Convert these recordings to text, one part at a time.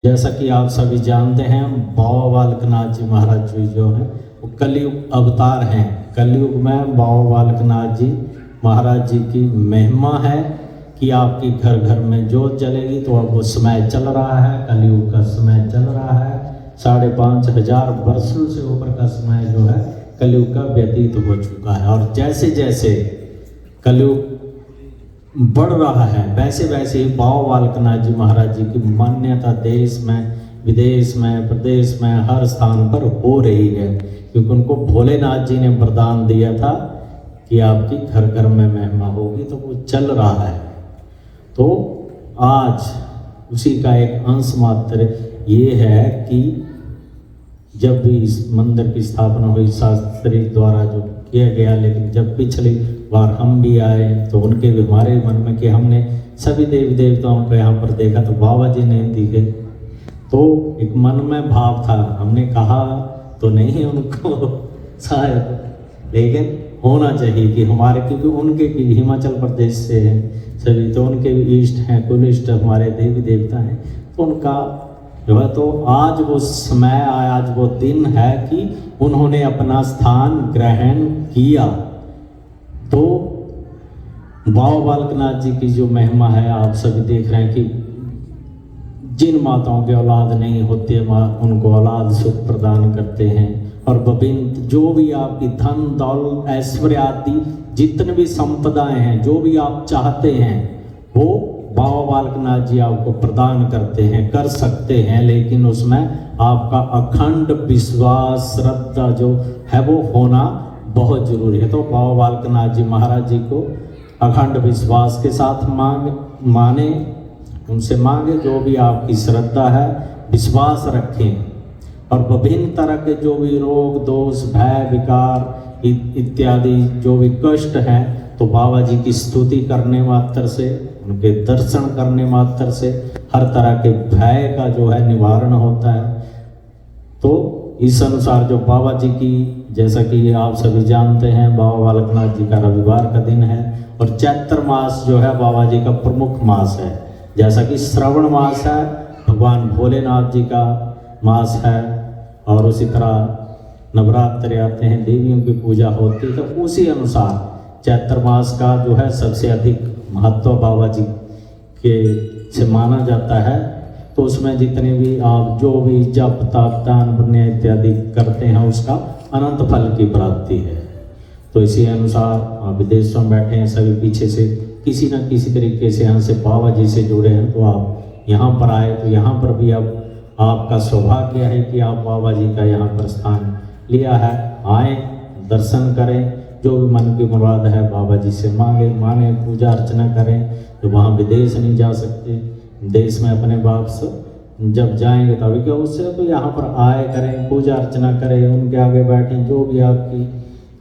जैसा कि आप सभी जानते हैं, बाबा बालकनाथ जी महाराज जी जो हैं वो कलयुग अवतार हैं। कलयुग में बाबा बालकनाथ जी महाराज जी की महिमा है कि आपकी घर घर में जोत जलेगी। तो अब वो समय चल रहा है, कलयुग का समय चल रहा है। 5,500 वर्षों से ऊपर का समय जो है कलयुग का व्यतीत हो चुका है। और जैसे जैसे कलयुग बढ़ रहा है वैसे वैसे ही बाबा बालकनाथ जी महाराज जी की मान्यता देश में, विदेश में, प्रदेश में हर स्थान पर हो रही है, क्योंकि उनको भोलेनाथ जी ने वरदान दिया था कि आपकी घर घर में महिमा होगी। तो वो चल रहा है। तो आज उसी का एक अंश मात्र ये है कि जब भी इस मंदिर की स्थापना हुई शास्त्री द्वारा जो किया गया, लेकिन जब पिछली बार हम भी आए तो उनके भी हमारे मन में कि हमने सभी देवी देवताओं को यहाँ पर देखा तो बाबा जी नहीं दिखे। तो एक मन में भाव था, हमने कहा तो नहीं उनको शायद, लेकिन होना चाहिए कि हमारे, क्योंकि उनके भी हिमाचल प्रदेश से हैं सभी, तो उनके भी इष्ट हैं, कुल इष्ट हमारे देवी देवता हैं। तो उनका जो है, तो आज वो समय आया, आज वो दिन है कि उन्होंने अपना स्थान ग्रहण किया। तो बाबा बालकनाथ जी की जो महिमा है आप सभी देख रहे हैं कि जिन माताओं के औलाद नहीं होती है माँ उनको औलाद सुख प्रदान करते हैं। और विभिन्न जो भी आपकी धन दौलत ऐश्वर्य आदि जितने भी संपदाएं हैं, जो भी आप चाहते हैं वो बाबा बालकनाथ जी आपको प्रदान करते हैं, कर सकते हैं। लेकिन उसमें आपका अखंड विश्वास श्रद्धा जो है वो होना बहुत जरूरी है। तो बाबा बालकनाथ जी महाराज जी को अखंड विश्वास के साथ माने, उनसे मांगे, जो भी आपकी श्रद्धा है विश्वास रखें। और विभिन्न तरह के जो भी रोग दोष भय विकार इत्यादि जो भी कष्ट हैं, तो बाबा जी की स्तुति करने मात्र से, उनके दर्शन करने मात्र से हर तरह के भय का जो है निवारण होता है। तो इस अनुसार जो बाबा जी की, जैसा कि आप सभी जानते हैं, बाबा बालकनाथ जी का रविवार का दिन है। और चैत्र मास जो है बाबा जी का प्रमुख मास है। जैसा कि श्रावण मास है भगवान भोलेनाथ जी का मास है, और उसी तरह नवरात्र आते हैं, देवियों की पूजा होती है। तो उसी अनुसार चैत्र मास का जो है सबसे अधिक महत्व बाबा जी के से माना जाता है। तो उसमें जितने भी आप जो भी जप तप दान पुण्य इत्यादि करते हैं उसका अनंत फल की प्राप्ति है। तो इसी अनुसार आप विदेशों में बैठे हैं सभी, पीछे से किसी न किसी तरीके से यहाँ से बाबा जी से जुड़े हैं, तो आप यहाँ पर आए तो यहाँ पर भी अब आपका सौभाग्य है कि आप बाबा जी का यहाँ पर स्थान लिया है। आए, दर्शन करें, जो भी मन की मुराद है बाबा जी से माने, पूजा अर्चना करें। तो वहाँ विदेश नहीं जा सकते, देश में अपने वापस जब जाएंगे तभी क्या, उससे तो यहाँ पर आए करें, पूजा अर्चना करें, उनके आगे बैठें, जो भी आपकी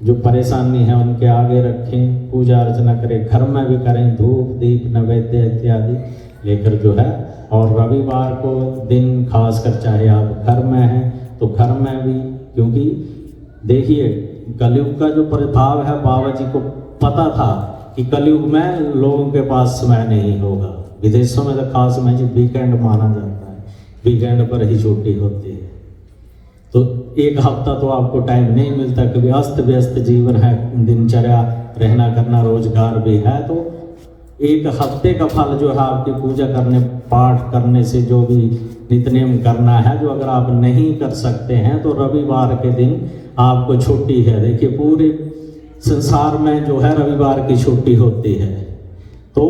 जो परेशानी है उनके आगे रखें, पूजा अर्चना करें, घर में भी करें, धूप दीप नैवेद्य इत्यादि लेकर जो है। और रविवार को दिन खासकर चाहे आप घर में हैं तो घर में भी, क्योंकि देखिए कलयुग का जो प्रभाव है बाबा जी को पता था कि कलयुग में लोगों के पास समय नहीं होगा। विदेशों में तो खास समय जो वीकेंड माना जाता है, वीकेंड पर ही छुट्टी होती है। तो एक हफ्ता तो आपको टाइम नहीं मिलता, कभी अस्त व्यस्त जीवन है, दिनचर्या रहना करना रोजगार भी है। तो एक हफ्ते का फल जो है आपकी पूजा करने पाठ करने से, जो भी नित्यनेम करना है, जो अगर आप नहीं कर सकते हैं तो रविवार के दिन आपको छुट्टी है। देखिए पूरे संसार में जो है रविवार की छुट्टी होती है। तो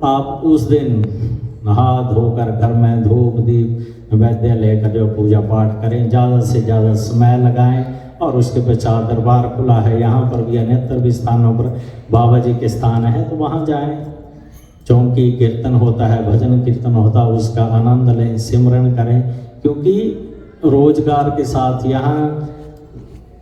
आप उस दिन नहा धोकर घर में धूप दीप नैवेद्य लेकर जो पूजा पाठ करें, ज़्यादा से ज़्यादा समय लगाएं। और उसके पश्चात दरबार खुला है, यहाँ पर भी अन्यत्र भी स्थानों पर बाबा जी के स्थान है, तो वहाँ जाएं। चौकी कीर्तन होता है, भजन कीर्तन होता है, उसका आनंद लें, सिमरन करें। क्योंकि रोजगार के साथ यहाँ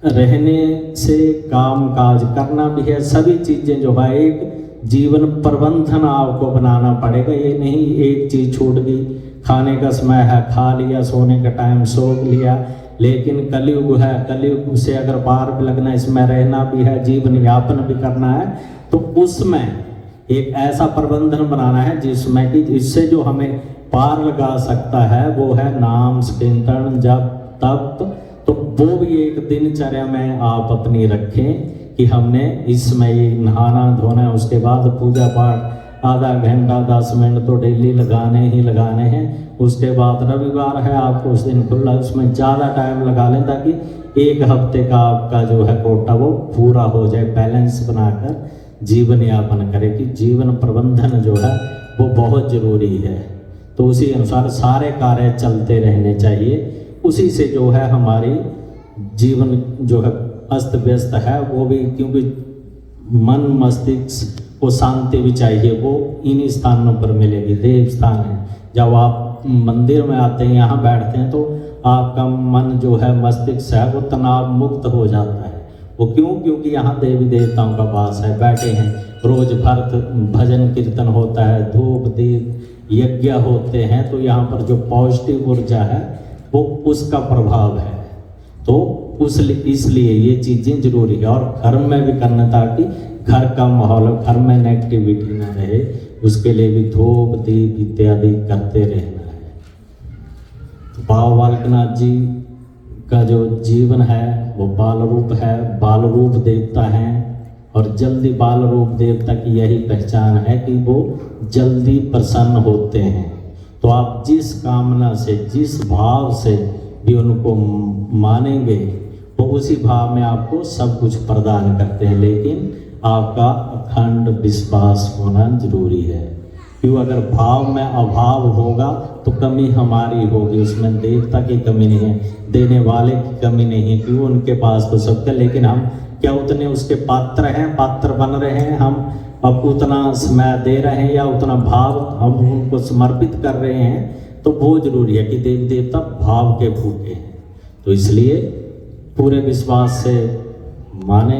रहने से काम काज करना भी है, सभी चीज़ें जो है एक जीवन प्रबंधन आपको बनाना पड़ेगा। ये नहीं एक चीज़ छूट गई, खाने का समय है खा लिया, सोने का टाइम सो लिया। लेकिन कलयुग है, कलयुग से अगर पार भी लगना, इसमें रहना भी है, जीवन यापन भी करना है, तो उसमें एक ऐसा प्रबंधन बनाना है जिसमें कि इससे जो हमें पार लगा सकता है वो है नाम कीर्तन जप तप। तो वो भी एक दिनचर्या में आप अपनी रखें कि हमने इसमें ये नहाना धोना, उसके बाद पूजा पाठ आधा घंटा 10 मिनट तो डेली लगाने ही लगाने हैं। उसके बाद रविवार है आपको उस दिन खुला, उसमें ज़्यादा टाइम लगा लें ताकि एक हफ्ते का आपका जो है कोटा वो पूरा हो जाए। बैलेंस बनाकर जीवन यापन करें कि जीवन प्रबंधन जो है वो बहुत ज़रूरी है। तो उसी अनुसार सारे कार्य चलते रहने चाहिए। उसी से जो है हमारी जीवन जो है अस्त व्यस्त है वो भी, क्योंकि मन मस्तिष्क को शांति भी चाहिए, वो इन्हीं स्थानों पर मिलेगी। देव स्थान है, जब आप मंदिर में आते हैं यहाँ बैठते हैं तो आपका मन जो है मस्तिष्क है वो तनाव मुक्त हो जाता है। वो क्यों? क्योंकि यहाँ देवी देवताओं का वास है, बैठे हैं, रोज भक्त भजन कीर्तन होता है, धूप दीप यज्ञ होते हैं। तो यहाँ पर जो पॉजिटिव ऊर्जा है वो उसका प्रभाव है। तो इसलिए ये चीज़ें जरूरी है। और घर में भी करना ताकि घर का माहौल, घर में नेगेटिविटी ना रहे, उसके लिए भी धूप दीप इत्यादि करते रहना है। तो बाबा बालकनाथ जी का जो जीवन है वो बाल रूप है, बाल रूप देवता हैं। और जल्दी बाल रूप देवता की यही पहचान है कि वो जल्दी प्रसन्न होते हैं। तो आप जिस कामना से, जिस भाव से भी उनको मानेंगे वो उसी भाव में आपको सब कुछ प्रदान करते हैं। लेकिन आपका अखंड विश्वास होना जरूरी है, क्यों? अगर भाव में अभाव होगा तो कमी हमारी होगी, उसमें देवता की कमी नहीं है, देने वाले की कमी नहीं है, क्यों? उनके पास तो सबके, लेकिन हम क्या उतने उसके पात्र हैं, पात्र बन रहे हैं? हम अब उतना समय दे रहे हैं या उतना भाव हम उनको समर्पित कर रहे हैं? तो वो जरूरी है कि देवी देवता भाव के भूखे हैं। तो इसलिए पूरे विश्वास से माने,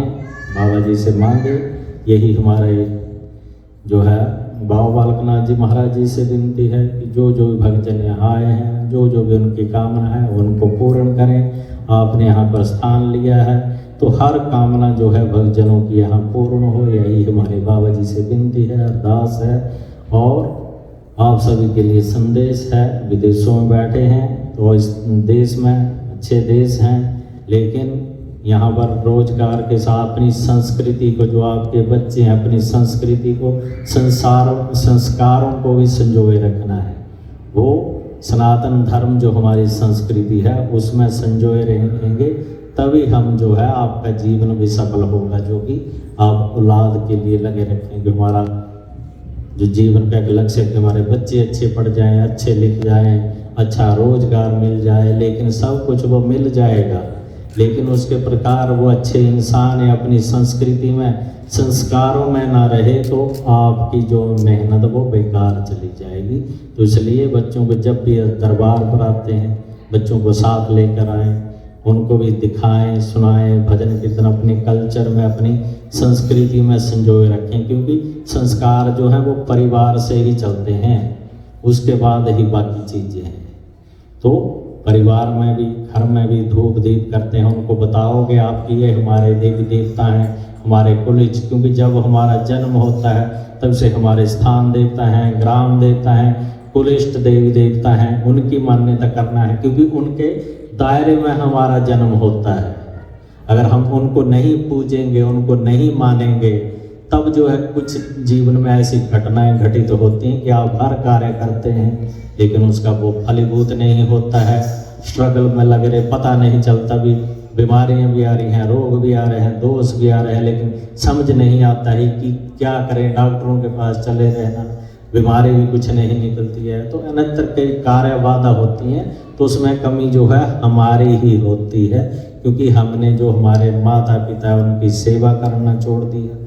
बाबा जी से मांगे। यही हमारे जो है बाबा बालकनाथ जी महाराज जी से विनती है कि जो जो भक्तजन यहाँ आए हैं, जो जो भी उनकी कामना है उनको पूर्ण करें। आपने यहाँ पर स्थान लिया है तो हर कामना जो है भक्तजनों की यहाँ पूर्ण हो, यही हमारे बाबा जी से विनती है, अरदास है। और आप सभी के लिए संदेश है, विदेशों में बैठे हैं तो इस देश में अच्छे देश हैं, लेकिन यहाँ पर रोजगार के साथ अपनी संस्कृति को, जो आपके बच्चे हैं, अपनी संस्कृति को, संस्कारों को भी संजोए रखना है। वो सनातन धर्म जो हमारी संस्कृति है उसमें संजोए रहेंगे, तभी हम जो है आपका जीवन भी सफल होगा। जो कि आप औलाद के लिए लगे रखेंगे। हमारा जो जीवन का एक लक्ष्य है कि हमारे बच्चे अच्छे पढ़ जाएं, अच्छे लिख जाएं, अच्छा रोजगार मिल जाए। लेकिन सब कुछ वो मिल जाएगा, लेकिन उसके प्रकार वो अच्छे इंसान है, अपनी संस्कृति में, संस्कारों में ना रहे तो आपकी जो मेहनत वो बेकार चली जाएगी। तो इसलिए बच्चों को जब भी दरबार पर आते हैं, बच्चों को साथ लेकर आएँ, उनको भी दिखाएं, सुनाएं, भजन कीर्तन अपने कल्चर में, अपनी संस्कृति में संजोए रखें। क्योंकि संस्कार जो हैं वो परिवार से ही चलते हैं, उसके बाद ही बाकी चीज़ें हैं। तो परिवार में भी, घर में भी धूप दीप करते हैं, उनको बताओगे आप कि ये हमारे देवी देवता हैं, हमारे कुलिच। क्योंकि जब हमारा जन्म होता है तब से हमारे स्थान देवता हैं, ग्राम देवता हैं, कुलिष्ठ देवी देवता हैं, उनकी मान्यता करना है। क्योंकि उनके दायरे में हमारा जन्म होता है। अगर हम उनको नहीं पूजेंगे, उनको नहीं मानेंगे, तब जो है कुछ जीवन में ऐसी घटनाएं घटित तो होती हैं कि आप हर कार्य करते हैं लेकिन उसका वो फलीभूत नहीं होता है। स्ट्रगल में लग रहे, पता नहीं चलता, भी बीमारियां भी आ रही हैं, रोग भी आ रहे हैं, दोष भी आ रहे हैं, लेकिन समझ नहीं आता है कि क्या करें। डॉक्टरों के पास चले रहना, बीमारी भी कुछ नहीं निकलती है। तो अनंतर कई कार्य बाधा होती हैं, तो उसमें कमी जो है हमारी ही होती है। क्योंकि हमने जो हमारे माता पिता उनकी सेवा करना छोड़ दिया,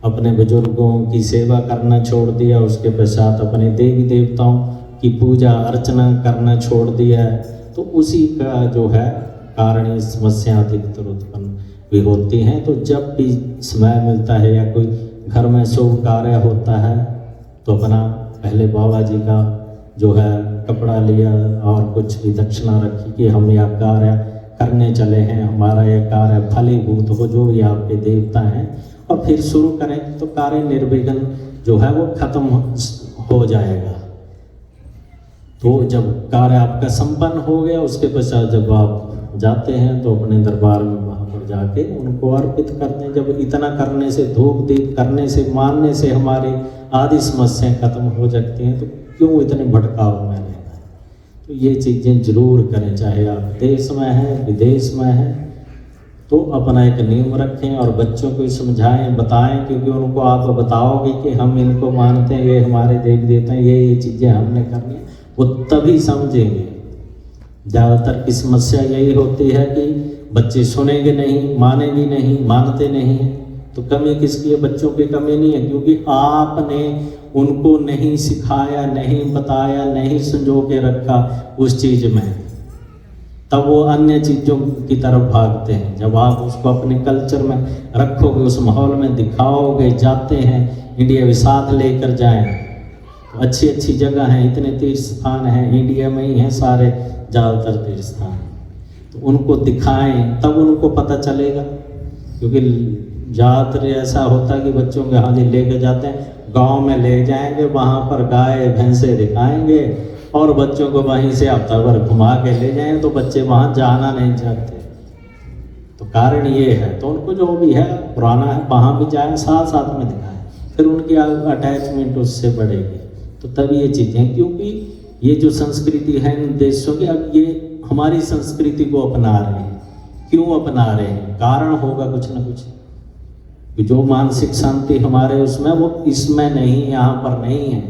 अपने बुजुर्गों की सेवा करना छोड़ दिया, उसके पश्चात अपने देवी देवताओं की पूजा अर्चना करना छोड़ दिया है। तो उसी का जो है कारण ये समस्या अधिकतर उत्पन्न भी होती हैं। तो जब भी समय मिलता है या कोई घर में शुभ कार्य होता है तो अपना पहले बाबा जी का जो है कपड़ा लिया और कुछ भी दक्षिणा रखी कि हम यह कार्य करने चले हैं, हमारा यह कार्य फलीभूत हो, जो भी आपके देवता हैं, और फिर शुरू करें तो कार्य निर्विघ्न जो है वो खत्म हो जाएगा। तो जब कार्य आपका संपन्न हो गया, उसके पश्चात जब आप जाते हैं तो अपने दरबार में वहाँ पर जाके उनको अर्पित करते हैं। जब इतना करने से, धूप दीप करने से, मानने से हमारी आदि समस्याएं खत्म हो जाती हैं, तो क्यों इतने भटकाव में रहना है। तो ये चीज़ें जरूर करें, चाहे आप देश में हैं विदेश में हैं, तो अपना एक नियम रखें और बच्चों को समझाएं, बताएं, क्योंकि उनको आप बताओगे कि हम इनको मानते हैं, ये हमारे देवी देवता हैं, ये चीज़ें हमने करनी है, वो तभी समझेंगे। ज़्यादातर की समस्या यही होती है कि बच्चे सुनेंगे नहीं, मानेंगे नहीं, मानते नहीं हैं। तो कमी किसकी है? बच्चों की कमी नहीं है, क्योंकि आपने उनको नहीं सिखाया, नहीं बताया, नहीं संजो के रखा उस चीज़ में, तब वो अन्य चीज़ों की तरफ भागते हैं। जब आप उसको अपने कल्चर में रखोगे, उस माहौल में दिखाओगे, जाते हैं, इंडिया भी साथ लेकर जाएं, तो अच्छी अच्छी जगह हैं, इतने तीर्थ स्थान हैं, इंडिया में ही हैं सारे ज़्यादातर तीर्थ स्थान, तो उनको दिखाएं, तब उनको पता चलेगा। क्योंकि ज़्यादातर ऐसा होता है कि बच्चों के हाँ जी लेके जाते हैं, गांव में ले जाएंगे, वहाँ पर गाय भैंसे दिखाएंगे और बच्चों को वहीं से हफ्ता भर घुमा के ले जाएं, तो बच्चे वहाँ जाना नहीं चाहते। तो कारण ये है, तो उनको जो भी है पुराना है वहाँ भी जाएं, साथ साथ में दिखाएं, फिर उनकी अटैचमेंट उससे बढ़ेगी। तो तभी ये चीज़ें, क्योंकि ये जो संस्कृति है इन देशों की, अब ये हमारी संस्कृति को अपना रहे हैं। क्यों अपना रहे हैं? कारण होगा कुछ ना कुछ, कि जो मानसिक शांति हमारे उसमें, वो इसमें नहीं, यहाँ पर नहीं है।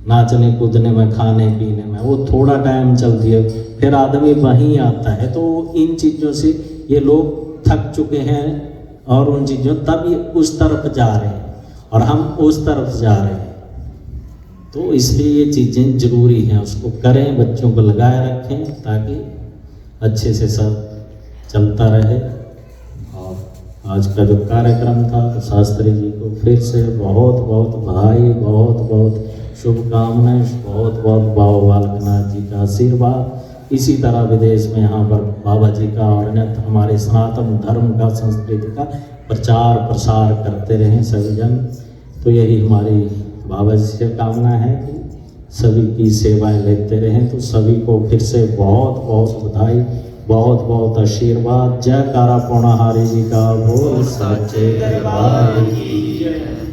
नाचने कूदने में, खाने पीने में, वो थोड़ा टाइम चलती है, फिर आदमी वहीं आता है। तो इन चीज़ों से ये लोग थक चुके हैं और उन चीज़ों, तब ये उस तरफ जा रहे हैं और हम उस तरफ जा रहे हैं। तो इसलिए ये चीज़ें ज़रूरी हैं, उसको करें, बच्चों को लगाए रखें, ताकि अच्छे से सब चलता रहे। और आज का जो कार्यक्रम था, तो शास्त्री जी को फिर से बहुत बहुत बधाई, बहुत बहुत शुभकामनाएं, बहुत बहुत बाबा बालकनाथ जी का आशीर्वाद। इसी तरह विदेश में यहाँ पर बाबा जी का और अन्यथा हमारे सनातन धर्म का, संस्कृति का प्रचार प्रसार करते रहें सभी जन। तो यही हमारी बाबा जी से कामना है कि सभी की सेवाएं लेते रहें। तो सभी को फिर से बहुत बहुत बधाई, बहुत बहुत आशीर्वाद। जय कारा पौना हारी जी का बोल सच्चे दरबार की जय।